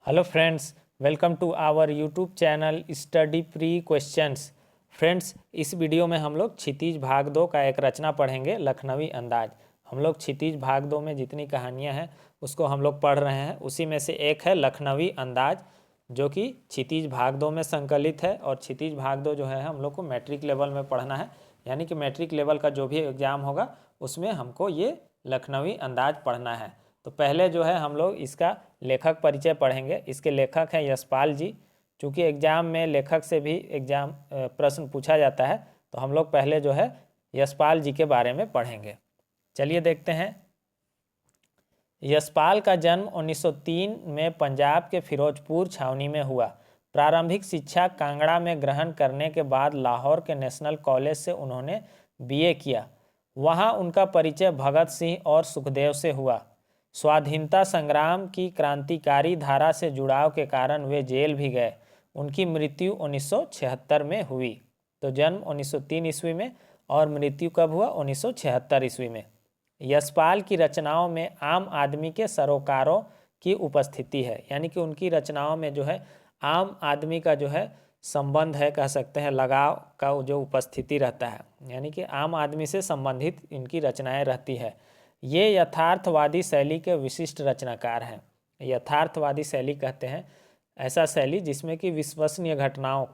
Hello friends, welcome to our YouTube channel study pre questions. Friends, इस video में हम लोग क्षितिज भाग 2 का एक रचना पढ़ेंगे, लखनवी अंदाज। हम लोग क्षितिज भाग 2 में जितनी कहानियां हैं उसको हम लोग पढ़ रहे हैं। उसी में से एक है लखनवी अंदाज, जो कि क्षितिज भाग 2 में संकलित है। और क्षितिज भाग 2 जो है हम लोग को मैट्रिक लेवल में पढ़ना है, यानी कि मैट्रिक लेवल का जो भी एग्ज़ाम होगा उसमें हमको ये लखनवी अंदाज पढ़ना है। तो पहले जो है हम लोग इसका लेखक परिचय पढ़ेंगे। इसके लेखक हैं यशपाल जी। चूँकि एग्ज़ाम में लेखक से भी प्रश्न पूछा जाता है, तो हम लोग पहले जो है यशपाल जी के बारे में पढ़ेंगे। चलिए देखते हैं। यशपाल का जन्म 1903 में पंजाब के फिरोजपुर छावनी में हुआ। प्रारंभिक शिक्षा कांगड़ा में ग्रहण करने के बाद लाहौर के नेशनल कॉलेज से उन्होंने बीए किया। वहाँ उनका परिचय भगत सिंह और सुखदेव से हुआ। स्वाधीनता संग्राम की क्रांतिकारी धारा से जुड़ाव के कारण वे जेल भी गए। उनकी मृत्यु 1976 में हुई। तो जन्म 1903 ईस्वी में और मृत्यु कब हुआ? 1976 ईस्वी में। यशपाल की रचनाओं में आम आदमी के सरोकारों की उपस्थिति है, यानी कि उनकी रचनाओं में जो है आम आदमी का जो है संबंध है, कह सकते हैं लगाव का जो उपस्थिति रहता है, यानी कि आम आदमी से संबंधित इनकी रचनाएं रहती है। ये यथार्थवादी शैली के विशिष्ट रचनाकार हैं। यथार्थवादी शैली कहते हैं ऐसा शैली जिसमें कि विश्वसनीय घटनाओं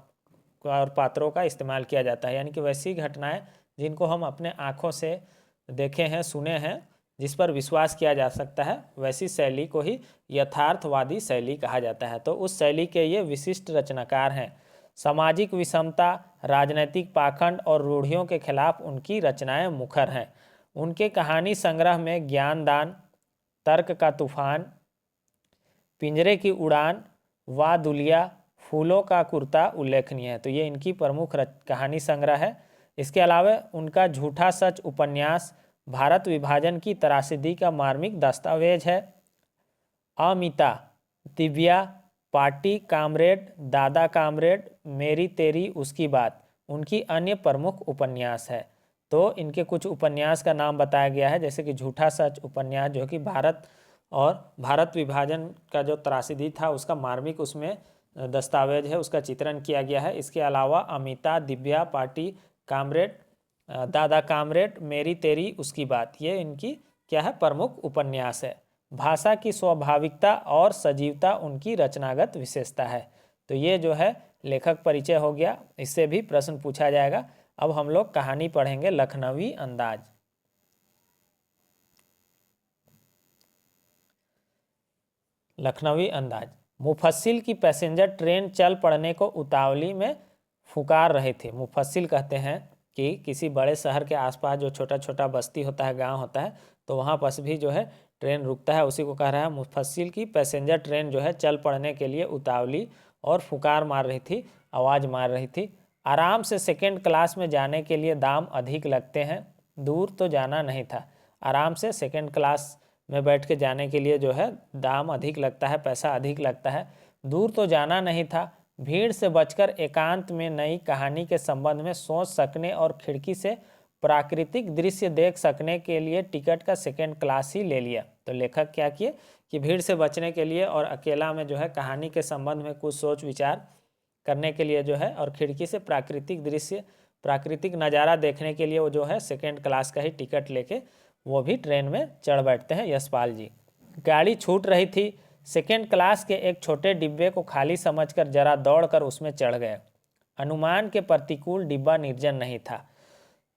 और पात्रों का इस्तेमाल किया जाता है, यानी कि वैसी घटनाएं जिनको हम अपने आँखों से देखे हैं, सुने हैं, जिस पर विश्वास किया जा सकता है, वैसी शैली को ही यथार्थवादी शैली कहा जाता है। तो उस शैली के ये विशिष्ट रचनाकार हैं। सामाजिक विषमता, राजनैतिक पाखंड और रूढ़ियों के खिलाफ उनकी रचनाएं मुखर हैं। उनके कहानी संग्रह में ज्ञानदान, तर्क का तूफान, पिंजरे की उड़ान, वाह दुलिया, फूलों का कुर्ता उल्लेखनीय है। तो ये इनकी प्रमुख कहानी संग्रह है। इसके अलावा उनका झूठा सच उपन्यास भारत विभाजन की त्रासदी का मार्मिक दस्तावेज है। अमिता, दिव्या, पार्टी कामरेड, दादा कामरेड, मेरी तेरी उसकी बात उनकी अन्य प्रमुख उपन्यास है। तो इनके कुछ उपन्यास का नाम बताया गया है, जैसे कि झूठा सच उपन्यास, जो कि भारत विभाजन का जो त्रासदी था उसका मार्मिक उसमें दस्तावेज है, उसका चित्रण किया गया है। इसके अलावा अमिता, दिव्या, पार्टी कामरेड, दादा कामरेड, मेरी तेरी उसकी बात, ये इनकी क्या है? प्रमुख उपन्यास है। भाषा की स्वाभाविकता और सजीवता उनकी रचनागत विशेषता है। तो ये जो है लेखक परिचय हो गया, इससे भी प्रश्न पूछा जाएगा। अब हम लोग कहानी पढ़ेंगे लखनवी अंदाज। लखनवी अंदाज। मुफस्सिल की पैसेंजर ट्रेन चल पड़ने को उतावली में फुकार रहे थे। मुफस्सिल कहते हैं कि किसी बड़े शहर के आसपास जो छोटा छोटा बस्ती होता है, गांव होता है, तो वहाँ पास भी जो है ट्रेन रुकता है, उसी को कह रहा है। मुफस्सिल की पैसेंजर ट्रेन जो है चल पड़ने के लिए उतावली और फुकार मार रही थी, आवाज़ मार रही थी। आराम से सेकेंड क्लास में जाने के लिए दाम अधिक लगते हैं। दूर तो जाना नहीं था। आराम से सेकेंड क्लास में बैठ के जाने के लिए जो है दाम अधिक लगता है, पैसा अधिक लगता है। दूर तो जाना नहीं था। भीड़ से बचकर एकांत में नई कहानी के संबंध में सोच सकने और खिड़की से प्राकृतिक दृश्य देख सकने के लिए टिकट का सेकेंड क्लास ही ले लिया। तो लेखक क्या किए कि भीड़ से बचने के लिए और अकेला में जो है कहानी के संबंध में कुछ सोच विचार करने के लिए जो है, और खिड़की से प्राकृतिक दृश्य, प्राकृतिक नज़ारा देखने के लिए वो जो है सेकेंड क्लास का ही टिकट लेके वो भी ट्रेन में चढ़ बैठते हैं यशपाल जी। गाड़ी छूट रही थी। सेकेंड क्लास के एक छोटे डिब्बे को खाली समझकर जरा दौड़कर उसमें चढ़ गए। अनुमान के प्रतिकूल डिब्बा निर्जन नहीं था,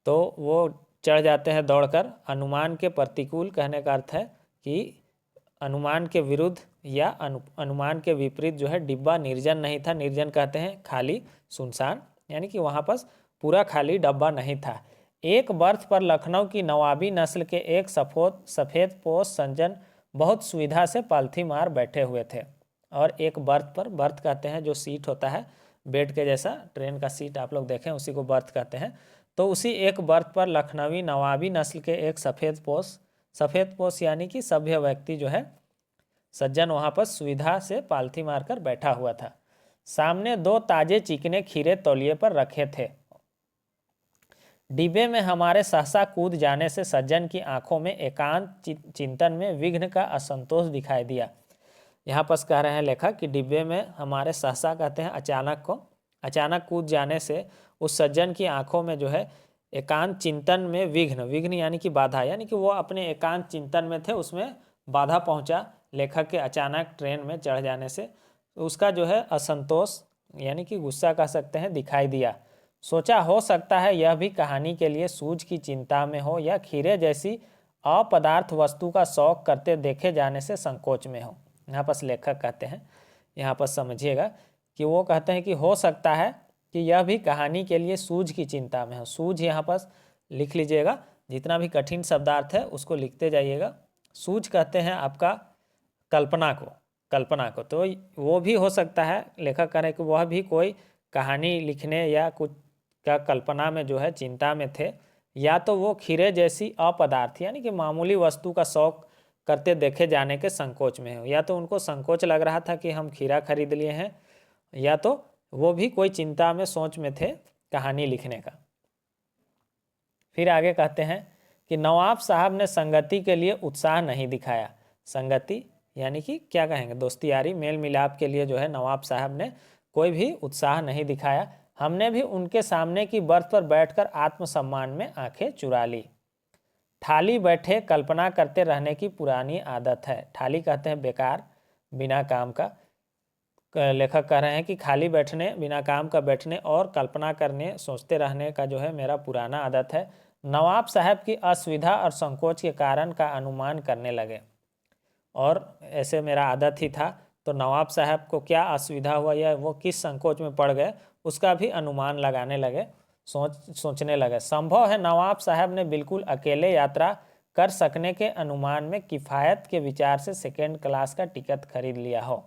तो वो चढ़ जाते हैं दौड़कर। अनुमान के प्रतिकूल कहने का अर्थ है कि अनुमान के विरुद्ध या अनुमान के विपरीत जो है डिब्बा निर्जन नहीं था। निर्जन कहते हैं खाली, सुनसान, यानी कि वहाँ पास पूरा खाली डब्बा नहीं था। एक बर्थ पर लखनऊ की नवाबी नस्ल के एक सफ़ेद पोश सज्जन बहुत सुविधा से पालथी मार बैठे हुए थे। और एक बर्थ पर, बर्थ कहते हैं जो सीट होता है बेड के जैसा, ट्रेन का सीट आप लोग देखें उसी को बर्थ कहते हैं। तो उसी एक बर्थ पर लखनवी नवाबी नस्ल के एक सफ़ेद पोश यानी कि सभ्य व्यक्ति जो है सज्जन वहाँ पर सुविधा से पालथी मारकर बैठा हुआ था। सामने 2 ताजे चिकने खीरे तौलिए पर रखे थे। डिब्बे में हमारे सहसा कूद जाने से सज्जन की आंखों में एकांत चिंतन में विघ्न का असंतोष दिखाई दिया। यहाँ पर कह रहे हैं लेखक कि डिब्बे में हमारे सहसा कहते हैं अचानक कूद जाने से उस सज्जन की आंखों में जो है एकांत चिंतन में विघ्न यानी कि बाधा, यानी कि वो अपने एकांत चिंतन में थे, उसमें बाधा पहुंचा लेखक के अचानक ट्रेन में चढ़ जाने से। उसका जो है असंतोष यानी कि गुस्सा कह सकते हैं दिखाई दिया। सोचा हो सकता है यह भी कहानी के लिए सूझ की चिंता में हो या खीरे जैसी अपदार्थ वस्तु का शौक करते देखे जाने से संकोच में हो। यहाँ पर लेखक कहते हैं, यहाँ पर समझिएगा कि वो कहते हैं कि हो सकता है कि यह भी कहानी के लिए सूझ की चिंता में हो। सूझ यहाँ पर लिख लीजिएगा, जितना भी कठिन शब्दार्थ है उसको लिखते जाइएगा। सूझ कहते हैं आपका कल्पना को, तो वो भी हो सकता है, लेखक कह रहे हैं कि वह भी कोई कहानी लिखने या कुछ का कल्पना में जो है चिंता में थे, या तो वो खीरे जैसी अपदार्थ यानी कि मामूली वस्तु का शौक करते देखे जाने के संकोच में हो, या तो उनको संकोच लग रहा था कि हम खीरा खरीद लिए हैं, या तो वो भी कोई चिंता में सोच में थे कहानी लिखने का। फिर आगे कहते हैं कि नवाब साहब ने संगति के लिए उत्साह नहीं दिखाया। संगति यानी कि क्या कहेंगे, दोस्ती यारी मेल मिलाप के लिए जो है नवाब साहब ने कोई भी उत्साह नहीं दिखाया। हमने भी उनके सामने की बर्थ पर बैठकर आत्मसम्मान में आंखें चुरा ली। ठाली बैठे कल्पना करते रहने की पुरानी आदत है। ठाली कहते हैं बेकार, बिना काम का। लेखक कह रहे हैं कि खाली बैठने, बिना काम का बैठने और कल्पना करने, सोचते रहने का जो है मेरा पुराना आदत है। नवाब साहब की असुविधा और संकोच के कारण का अनुमान करने लगे, और ऐसे मेरा आदत ही था, तो नवाब साहब को क्या असुविधा हुआ या वो किस संकोच में पड़ गए उसका भी अनुमान लगाने लगे, सोचने लगे। संभव है नवाब साहब ने बिल्कुल अकेले यात्रा कर सकने के अनुमान में किफ़ायत के विचार से सेकेंड क्लास का टिकट खरीद लिया हो।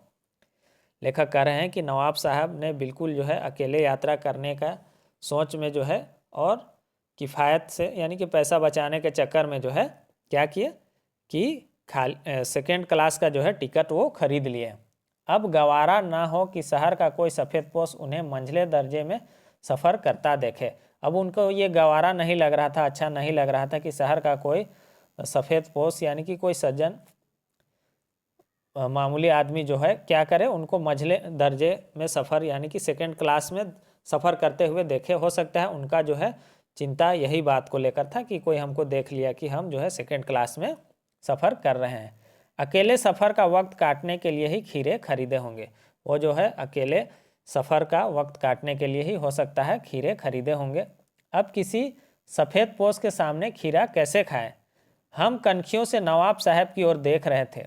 लेखक कह रहे हैं कि नवाब साहब ने बिल्कुल जो है अकेले यात्रा करने का सोच में जो है और किफ़ायत से यानी कि पैसा बचाने के चक्कर में जो है क्या किए कि सेकेंड क्लास का जो है टिकट वो खरीद लिए। अब गवारा ना हो कि शहर का कोई सफ़ेदपोश उन्हें मंझले दर्जे में सफ़र करता देखे। अब उनको ये गवारा नहीं लग रहा था, अच्छा नहीं लग रहा था कि शहर का कोई सफ़ेदपोश यानी कि कोई सज्जन मामूली आदमी जो है क्या करे, उनको मंझले दर्जे में सफ़र यानी कि सेकेंड क्लास में सफ़र करते हुए देखे। हो सकता है उनका जो है चिंता यही बात को लेकर था कि कोई हमको देख लिया कि हम जो है सेकेंड क्लास में सफ़र कर रहे हैं। अकेले सफ़र का वक्त काटने के लिए ही खीरे खरीदे होंगे। वो जो है अकेले सफ़र का वक्त काटने के लिए ही हो सकता है खीरे खरीदे होंगे। अब किसी सफ़ेद पोश के सामने खीरा कैसे खाएं? हम कनखियों से नवाब साहब की ओर देख रहे थे।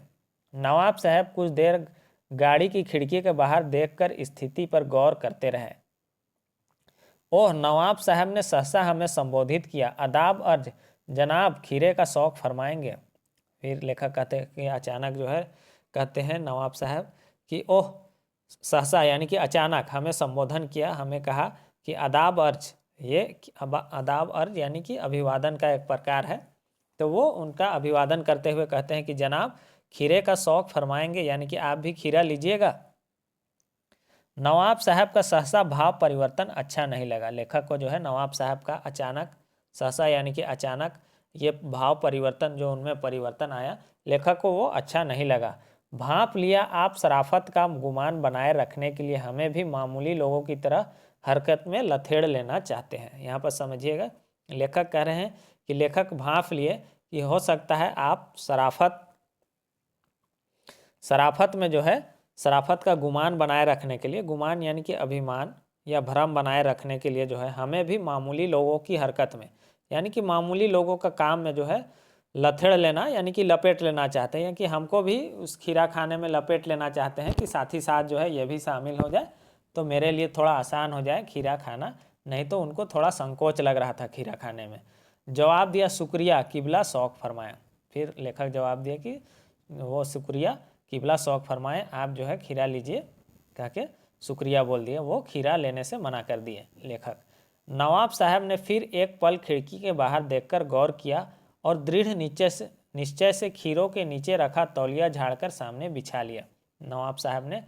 नवाब साहब कुछ देर गाड़ी की खिड़की के बाहर देखकर स्थिति पर गौर करते रहे। ओह, नवाब साहब ने सहसा हमें संबोधित किया। आदाब अर्ज जनाब, खीरे का शौक फरमाएंगे। फिर लेखक कहते हैं कि अचानक जो है कहते हैं नवाब साहब कि ओह, सहसा यानी कि अचानक हमें संबोधन किया, हमें कहा कि आदाब अर्ज, ये आदाब अर्ज यानी कि अभिवादन का एक प्रकार है। तो वो उनका अभिवादन करते हुए कहते हैं कि जनाब खीरे का शौक फरमाएंगे, यानी कि आप भी खीरा लीजिएगा। नवाब साहब का सहसा भाव परिवर्तन अच्छा नहीं लगा। लेखक को जो है नवाब साहब का अचानक सहसा यानी कि अचानक ये भाव परिवर्तन जो उनमें परिवर्तन आया, लेखक को वो अच्छा नहीं लगा। भांप लिया आप शराफत का गुमान बनाए रखने के लिए हमें भी मामूली लोगों की तरह हरकत में लथेड़ लेना चाहते हैं। यहाँ पर समझिएगा, लेखक कह रहे हैं कि लेखक भांप लिए कि हो सकता है आप शराफत में जो है शराफत का गुमान बनाए रखने के लिए, गुमान यानी कि अभिमान या भ्रम बनाए रखने के लिए जो है हमें भी मामूली लोगों की हरकत में यानी कि मामूली लोगों का काम में जो है लथेड़ लेना यानी कि लपेट लेना चाहते हैं, कि हमको भी उस खीरा खाने में लपेट लेना चाहते हैं कि साथ ही साथ जो है ये भी शामिल हो जाए तो मेरे लिए थोड़ा आसान हो जाए खीरा खाना। नहीं तो उनको थोड़ा संकोच लग रहा था खीरा खाने में। जवाब दिया शुक्रिया किबला शौक फरमाया। फिर लेखक जवाब दिया कि वो शुक्रिया किबला शौक फरमाएं, आप जो है खीरा लीजिए कह के शुक्रिया बोल दिए। वो खीरा लेने से मना कर दिए लेखक। नवाब साहब ने फिर एक पल खिड़की के बाहर देखकर गौर किया और दृढ़ निश्चय से खीरों के नीचे रखा तौलिया झाड़कर सामने बिछा लिया। नवाब साहब ने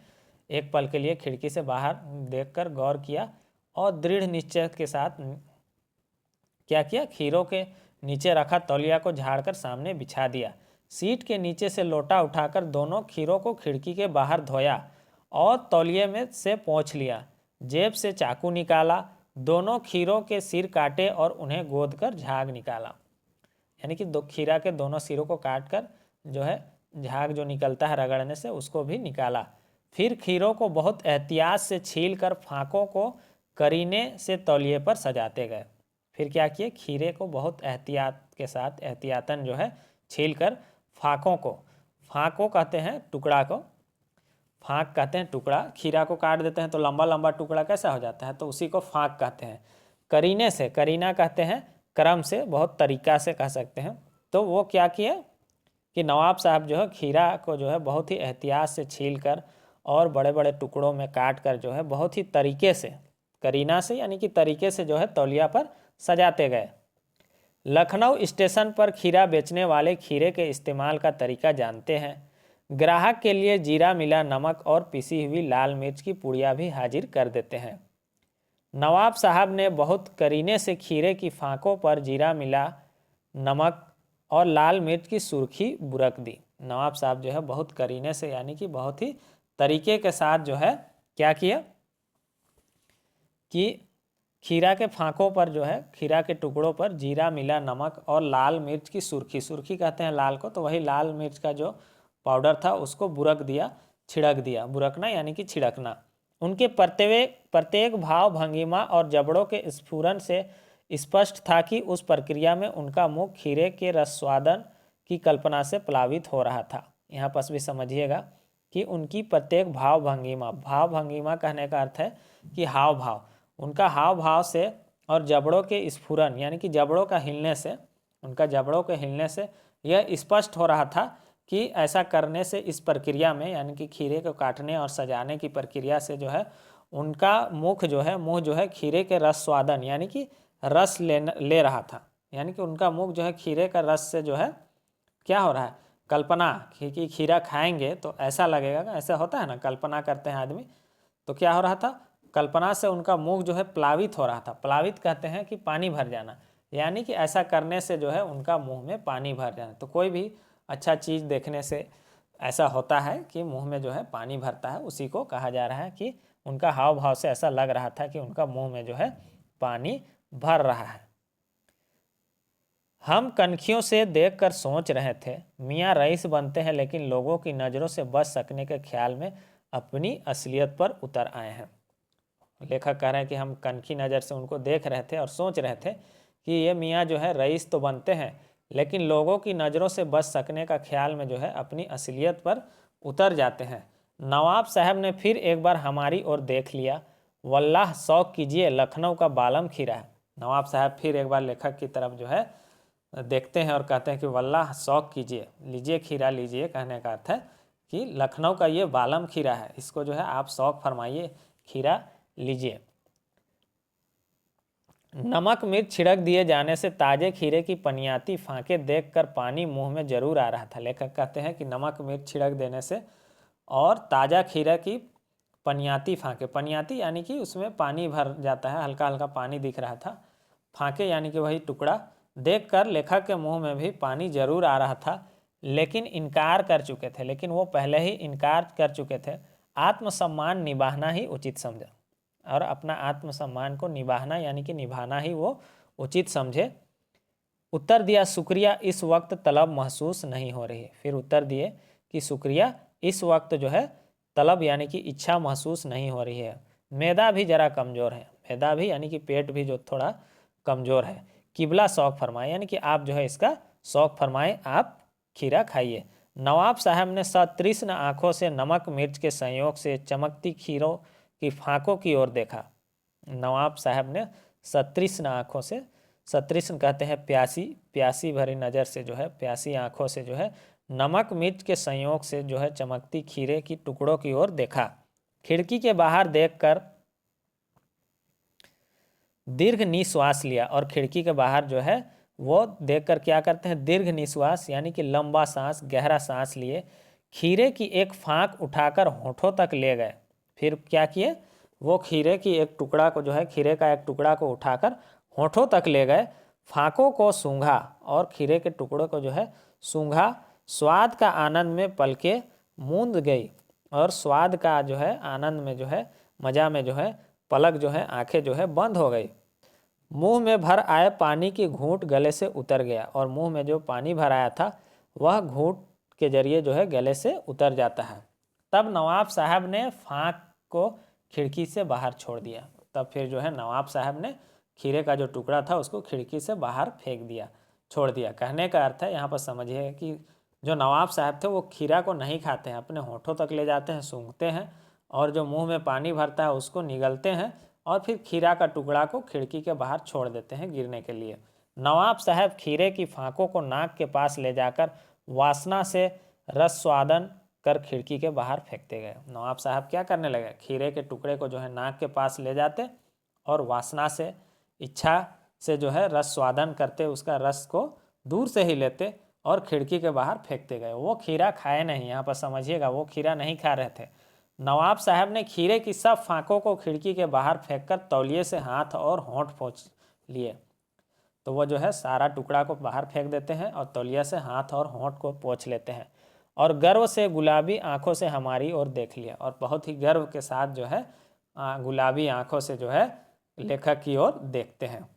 एक पल के लिए खिड़की से बाहर देखकर गौर किया और दृढ़ निश्चय के साथ क्या किया, खीरों के नीचे रखा तौलिया को झाड़कर सामने बिछा दिया। सीट के नीचे से लोटा उठाकर दोनों खीरों को खिड़की के बाहर धोया और तौलिए में से पोंछ लिया। जेब से चाकू निकाला, दोनों खीरों के सिर काटे और उन्हें गोद कर झाग निकाला। यानी कि दो खीरा के दोनों सिरों को काट कर जो है झाग जो निकलता है रगड़ने से उसको भी निकाला। फिर खीरों को बहुत एहतियात से छील कर फाँकों को करीने से तौलिए पर सजाते गए। फिर क्या किए, खीरे को बहुत एहतियात के साथ एहतियातन जो है छील कर फाँकों को, फाँक को कहते हैं टुकड़ा को, फाँक कहते हैं टुकड़ा, खीरा को काट देते हैं तो लंबा लंबा टुकड़ा कैसा हो जाता है, तो उसी को फाँक कहते हैं। करीने से, करीना कहते हैं क्रम से, बहुत तरीका से कह सकते हैं। तो वो क्या किया कि नवाब साहब जो है खीरा को जो है बहुत ही एहतियात से छील कर और बड़े बड़े टुकड़ों में काट कर जो है बहुत ही तरीके से, करीना से यानी कि तरीके से जो है तौलिया पर सजाते गए। लखनऊ स्टेशन पर खीरा बेचने वाले खीरे के इस्तेमाल का तरीका जानते हैं। ग्राहक के लिए जीरा मिला नमक और पिसी हुई लाल मिर्च की पुड़िया भी हाजिर कर देते हैं। नवाब साहब ने बहुत करीने से खीरे की फाँकों पर जीरा मिला नमक और लाल मिर्च की सुर्खी बुरक दी। नवाब साहब जो है बहुत करीने से यानी कि बहुत ही तरीके के साथ जो है क्या किया कि खीरा के फाँकों पर जो है, खीरा के टुकड़ों पर जीरा मिला नमक और लाल मिर्च की सुर्खी, सुर्खी कहते हैं लाल को, तो वही लाल मिर्च का जो पाउडर था उसको बुरक दिया, छिड़क दिया। बुरकना यानी कि छिड़कना। उनके प्रत्येक भाव भंगिमा और जबड़ों के स्फुरन से स्पष्ट था कि उस प्रक्रिया में उनका मुख खीरे के रसस्वादन की कल्पना से प्लावित हो रहा था। यहाँ पर भी समझिएगा कि उनकी प्रत्येक भाव भंगिमा कहने का अर्थ है कि हाव भाव, उनका हाव भाव से और जबड़ों के स्फुरन यानी कि जबड़ों का हिलने से, उनका जबड़ों के हिलने से यह स्पष्ट हो रहा था कि ऐसा करने से इस प्रक्रिया में यानी कि खीरे को काटने और सजाने की प्रक्रिया से जो है उनका मुंह जो है खीरे के रस स्वादन यानी कि रस ले रहा था। यानी कि उनका मुख जो है खीरे का रस से जो है क्या हो रहा है, कल्पना कि खीरा खाएंगे तो ऐसा लगेगा, ऐसा होता है ना, कल्पना करते हैं आदमी, तो क्या हो रहा था, कल्पना से उनका मुख जो है प्लावित हो रहा था। प्लावित कहते हैं कि पानी भर जाना, यानी कि ऐसा करने से जो है उनका मुंह में पानी भर जाना। तो कोई भी अच्छा चीज़ देखने से ऐसा होता है कि मुंह में जो है पानी भरता है, उसी को कहा जा रहा है कि उनका हाव भाव से ऐसा लग रहा था कि उनका मुंह में जो है पानी भर रहा है। हम कनखियों से देखकर सोच रहे थे, मियाँ रईस बनते हैं लेकिन लोगों की नज़रों से बच सकने के ख्याल में अपनी असलियत पर उतर आए हैं। लेखक कह रहे हैं कि हम कनखी नज़र से उनको देख रहे थे और सोच रहे थे कि ये मियाँ जो है रईस तो बनते हैं लेकिन लोगों की नज़रों से बच सकने का ख्याल में जो है अपनी असलियत पर उतर जाते हैं। नवाब साहब ने फिर एक बार हमारी ओर देख लिया। वल्लाह शौक कीजिए, लखनऊ का बालम खीरा है। नवाब साहब फिर एक बार लेखक की तरफ जो है देखते हैं और कहते हैं कि वल्लाह शौक कीजिए, लीजिए खीरा लीजिए, कहने का अर्थ है कि लखनऊ का ये बालम खीरा है, इसको जो है आप शौक फरमाइए, खीरा लीजिए। नमक मिर्च छिड़क दिए जाने से ताजे खीरे की पनियाती फांके देखकर पानी मुंह में जरूर आ रहा था। लेखक कहते हैं कि नमक मिर्च छिड़क देने से और ताज़ा खीरे की पनियाती फांके, पनियाती यानी कि उसमें पानी भर जाता है, हल्का हल्का पानी दिख रहा था, फांके यानी कि वही टुकड़ा, देखकर लेखक के मुंह में भी पानी जरूर आ रहा था, लेकिन इनकार कर चुके थे, लेकिन वो पहले ही इनकार कर चुके थे। आत्मसम्मान निभाना ही उचित समझा, और अपना आत्मसम्मान को निभाना यानी कि निभाना ही वो उचित समझे। उत्तर दिया, शुक्रिया इस वक्त तलब महसूस नहीं हो रही। फिर उत्तर दिए कि शुक्रिया इस वक्त जो है तलब यानी कि इच्छा महसूस नहीं हो रही है। मैदा भी ज़रा कमज़ोर है, मैदा भी यानी कि पेट भी जो थोड़ा कमज़ोर है। किबला शौक फरमाए यानी कि आप जो है इसका शौक फरमाएं, आप खीरा खाइए। नवाब साहब ने सतृष्ण आँखों से नमक मिर्च के संयोग से चमकती खीरों की फाँकों की ओर देखा। नवाब साहब ने सतृष्ण आँखों से, सतृष्ण कहते हैं प्यासी, प्यासी भरी नज़र से जो है, प्यासी आँखों से जो है नमक मिर्च के संयोग से जो है चमकती खीरे की टुकड़ों की ओर देखा। खिड़की के बाहर देखकर दीर्घ निश्वास लिया, और खिड़की के बाहर जो है वो देखकर क्या करते हैं, दीर्घ निश्वास यानी कि लंबा सांस, गहरा सांस लिए। खीरे की एक फाँक उठाकर होठों तक ले गए। फिर क्या किए, वो खीरे की एक टुकड़ा को जो है, खीरे का एक टुकड़ा को उठाकर होठों तक ले गए। फाँकों को सूंघा और खीरे के टुकड़ों को जो है सूंघा, स्वाद का आनंद में पलकें मूंद गई, और स्वाद का जो है आनंद में जो है मजा में जो है पलक जो है आंखें जो है बंद हो गई। मुंह में भर आए पानी की घूंट गले से उतर गया, और मुंह में जो पानी भर आया था वह घूंट के जरिए जो है गले से उतर जाता है। तब नवाब साहब ने फाँक को खिड़की से बाहर छोड़ दिया। तब फिर जो है नवाब साहब ने खीरे का जो टुकड़ा था उसको खिड़की से बाहर फेंक दिया, छोड़ दिया। कहने का अर्थ है यहाँ पर समझिए कि जो नवाब साहब थे वो खीरा को नहीं खाते हैं, अपने होठों तक ले जाते हैं, सूंघते हैं, और जो मुंह में पानी भरता है उसको निगलते हैं, और फिर खीरा का टुकड़ा को खिड़की के बाहर छोड़ देते हैं गिरने के लिए। नवाब साहब खीरे की फाँकों को नाक के पास ले जाकर वासना से रस स्वादन कर खिड़की के बाहर फेंकते गए। नवाब साहब क्या करने लगे, खीरे के टुकड़े को जो है नाक के पास ले जाते और वासना से, इच्छा से जो है रस स्वादन करते, उसका रस को दूर से ही लेते और खिड़की के बाहर फेंकते गए। वो खीरा खाए नहीं, यहाँ पर समझिएगा, वो खीरा नहीं खा रहे थे। नवाब साहब ने खीरे की सब फाँकों को खिड़की के बाहर फेंककर तौलिए से हाथ और होंठ पोंछ लिए। तो वो जो है सारा टुकड़ा को बाहर फेंक देते हैं और तौलिया से हाथ और होंठ को पोंछ लेते हैं, और गर्व से गुलाबी आंखों से हमारी ओर देख लिया, और बहुत ही गर्व के साथ जो है गुलाबी आंखों से जो है लेखक की ओर देखते हैं,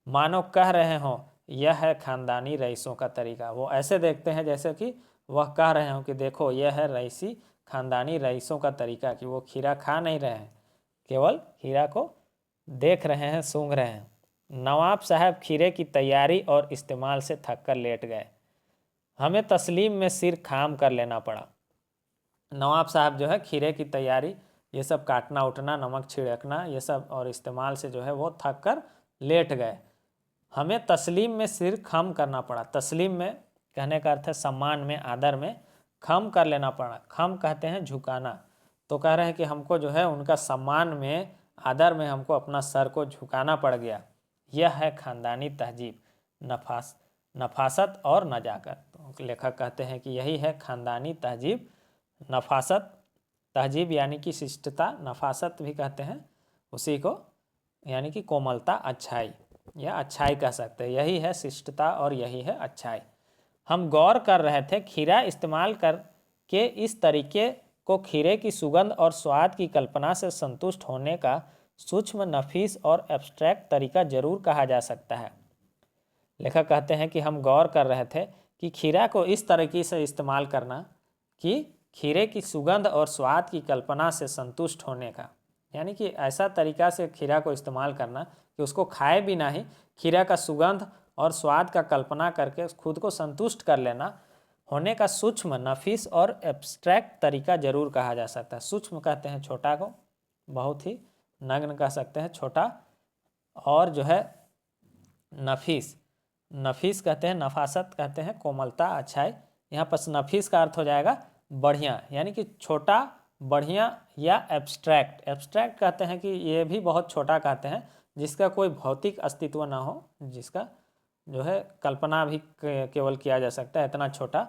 मानो कह रहे हों यह है खानदानी रईसों का तरीका। वो ऐसे देखते हैं जैसे कि वह कह रहे हों कि देखो यह है रईसी खानदानी रईसों का तरीका, कि वो खीरा खा नहीं रहे हैं, केवल खीरा को देख रहे हैं, सूंघ रहे हैं। नवाब साहब खीरे की तैयारी और इस्तेमाल से थक कर लेट गए। हमें तस्लीम में सिर खाम कर लेना पड़ा। नवाब साहब जो है खीरे की तैयारी, ये सब काटना उठना, नमक छिड़कना, ये सब और इस्तेमाल से जो है वो थक कर लेट गए। हमें तस्लीम में सिर खम करना पड़ा। तस्लीम में कहने का अर्थ है सम्मान में, आदर में, खम कर लेना पड़ा। खम कहते हैं झुकाना, तो कह रहे हैं कि हमको जो है उनका सम्मान में, आदर में हमको अपना सर को झुकाना पड़ गया। यह है खानदानी तहजीब, नफासत और नजाकत। तो लेखक कहते हैं कि यही है खानदानी तहजीब, नफासत, तहजीब यानी कि शिष्टता, नफासत भी कहते हैं उसी को, यानी कि कोमलता, अच्छाई या अच्छाई कह सकते हैं। यही है शिष्टता और यही है अच्छाई। हम गौर कर रहे थे खीरा इस्तेमाल करके इस तरीके को खीरे की सुगंध और स्वाद की कल्पना से संतुष्ट होने का सूक्ष्म, नफीस और एब्स्ट्रैक्ट तरीका जरूर कहा जा सकता है। लेखक कहते हैं कि हम गौर कर रहे थे कि खीरा को इस तरीके से इस्तेमाल करना कि खीरे की सुगंध और स्वाद की कल्पना से संतुष्ट होने का, यानी कि ऐसा तरीका से खीरा को इस्तेमाल करना कि उसको खाए बिना ही खीरा का सुगंध और स्वाद का कल्पना करके खुद को संतुष्ट कर लेना होने का सूक्ष्म, नफीस और एब्स्ट्रैक्ट तरीका जरूर कहा जा सकता है। सूक्ष्म कहते हैं छोटा को, बहुत ही नग्न कह सकते हैं छोटा, और जो है नफीस, नफीस कहते हैं, नफासत कहते हैं कोमलता, अच्छाई। यहाँ पर नफीस का अर्थ हो जाएगा बढ़िया, यानी कि छोटा, बढ़िया या एब्स्ट्रैक्ट। एब्स्ट्रैक्ट कहते हैं कि ये भी बहुत छोटा कहते हैं, जिसका कोई भौतिक अस्तित्व ना हो, जिसका जो है कल्पना भी केवल किया जा सकता है, इतना छोटा।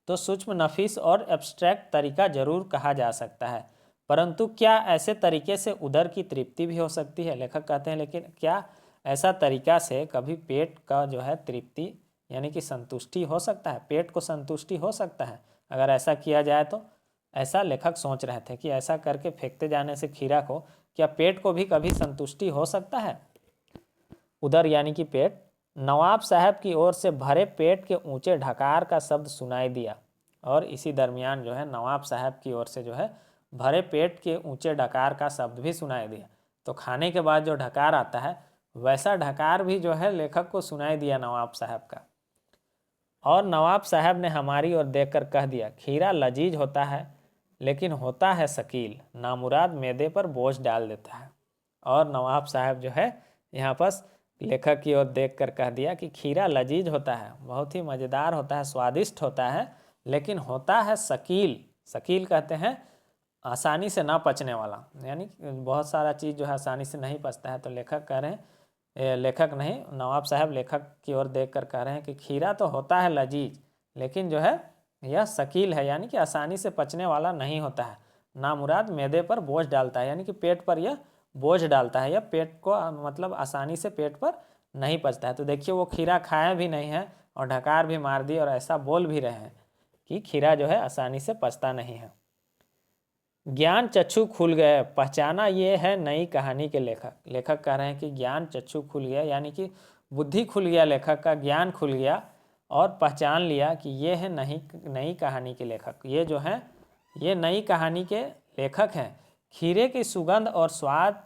तो सूक्ष्म, नफीस और एब्स्ट्रैक्ट तरीका जरूर कहा जा सकता है। परंतु क्या ऐसे तरीके से उदर की तृप्ति भी हो सकती है? लेखक कहते हैं लेकिन क्या ऐसा तरीका से कभी पेट का जो है तृप्ति यानी कि संतुष्टि हो सकता है, पेट को संतुष्टि हो सकता है अगर ऐसा किया जाए तो? ऐसा लेखक सोच रहे थे कि ऐसा करके फेंकते जाने से खीरा को क्या पेट को भी कभी संतुष्टि हो सकता है? उदर यानी कि पेट। नवाब साहब की ओर से भरे पेट के ऊंचे ढकार का शब्द सुनाई दिया, और इसी दरमियान जो है नवाब साहब की ओर से जो है भरे पेट के ऊंचे ढकार का शब्द भी सुनाई दिया। तो खाने के बाद जो ढकार आता है वैसा ढकार भी जो है लेखक को सुनाई दिया नवाब साहब का। और नवाब साहब ने हमारी ओर देखकर कह दिया, खीरा लजीज होता है लेकिन होता है शकील, नामुराद मैदे पर बोझ डाल देता है। और नवाब साहब जो है यहाँ पर लेखक की ओर देखकर कह दिया कि खीरा लजीज होता है, बहुत ही मज़ेदार होता है, स्वादिष्ट होता है, लेकिन होता है शकील। शकील कहते हैं आसानी से ना पचने वाला, यानी बहुत सारा चीज़ जो है आसानी से नहीं पचता है। तो लेखक कह रहे हैं, लेखक नहीं, नवाब साहब लेखक की ओर देखकर कह रहे हैं कि खीरा तो होता है लजीज, लेकिन जो है यह शकील है, यानी कि आसानी से पचने वाला नहीं होता है। नामुराद मैदे पर बोझ डालता है, यानी कि पेट पर यह बोझ डालता है, यह पेट को मतलब आसानी से पेट पर नहीं पचता है। तो देखिए वो खीरा खाए भी नहीं है और ढकार भी मार दी और ऐसा बोल भी रहे हैं कि खीरा जो है आसानी से पचता नहीं है। ज्ञान चक्षु खुल गए, पहचाना ये है नई कहानी के लेखक। लेखक कह रहे हैं कि ज्ञान चक्षु खुल गया, यानी कि बुद्धि खुल गया, लेखक का ज्ञान खुल गया और पहचान लिया कि ये है नई कहानी के लेखक। ये जो हैं ये नई कहानी के लेखक हैं। खीरे की सुगंध और स्वाद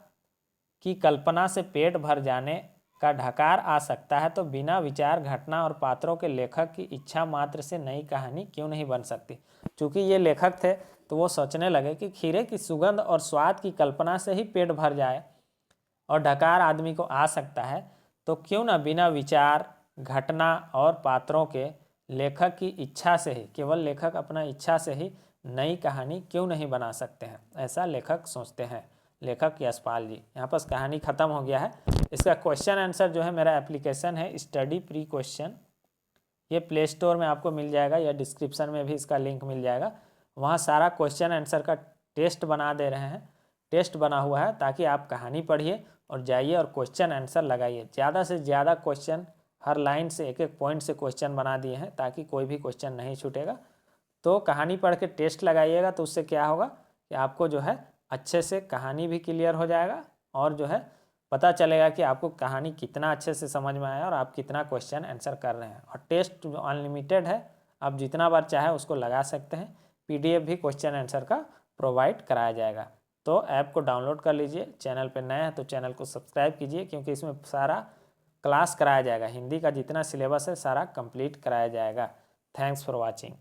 की कल्पना से पेट भर जाने का ढकार आ सकता है, तो बिना विचार, घटना और पात्रों के लेखक की इच्छा मात्र से नई कहानी क्यों नहीं बन सकती। चूँकि ये लेखक थे तो वो सोचने लगे कि खीरे की सुगंध और स्वाद की कल्पना से ही पेट भर जाए और ढकार आदमी को आ सकता है, तो क्यों ना बिना विचार, घटना और पात्रों के लेखक की इच्छा से ही, केवल लेखक अपना इच्छा से ही नई कहानी क्यों नहीं बना सकते हैं, ऐसा लेखक सोचते हैं, लेखक यशपाल जी। यहाँ पर कहानी ख़त्म हो गया है। इसका क्वेश्चन आंसर जो है मेरा एप्लीकेशन है स्टडी प्री क्वेश्चन, ये प्ले स्टोर में आपको मिल जाएगा या डिस्क्रिप्शन में भी इसका लिंक मिल जाएगा। वहाँ सारा क्वेश्चन आंसर का टेस्ट बना दे रहे हैं, टेस्ट बना हुआ है, ताकि आप कहानी पढ़िए और जाइए और क्वेश्चन आंसर लगाइए। ज़्यादा से ज़्यादा क्वेश्चन, हर लाइन से एक एक पॉइंट से क्वेश्चन बना दिए हैं ताकि कोई भी क्वेश्चन नहीं छूटेगा। तो कहानी पढ़ के टेस्ट लगाइएगा, तो उससे क्या होगा कि आपको जो है अच्छे से कहानी भी क्लियर हो जाएगा और जो है पता चलेगा कि आपको कहानी कितना अच्छे से समझ में आया और आप कितना क्वेश्चन आंसर कर रहे हैं। और टेस्ट अनलिमिटेड है, आप जितना बार चाहे उसको लगा सकते हैं। PDF भी क्वेश्चन आंसर का प्रोवाइड कराया जाएगा। तो ऐप को डाउनलोड कर लीजिए। चैनल पर नए हैं तो चैनल को सब्सक्राइब कीजिए, क्योंकि इसमें सारा क्लास कराया जाएगा। हिंदी का जितना सिलेबस है सारा कंप्लीट कराया जाएगा। Thanks for watching.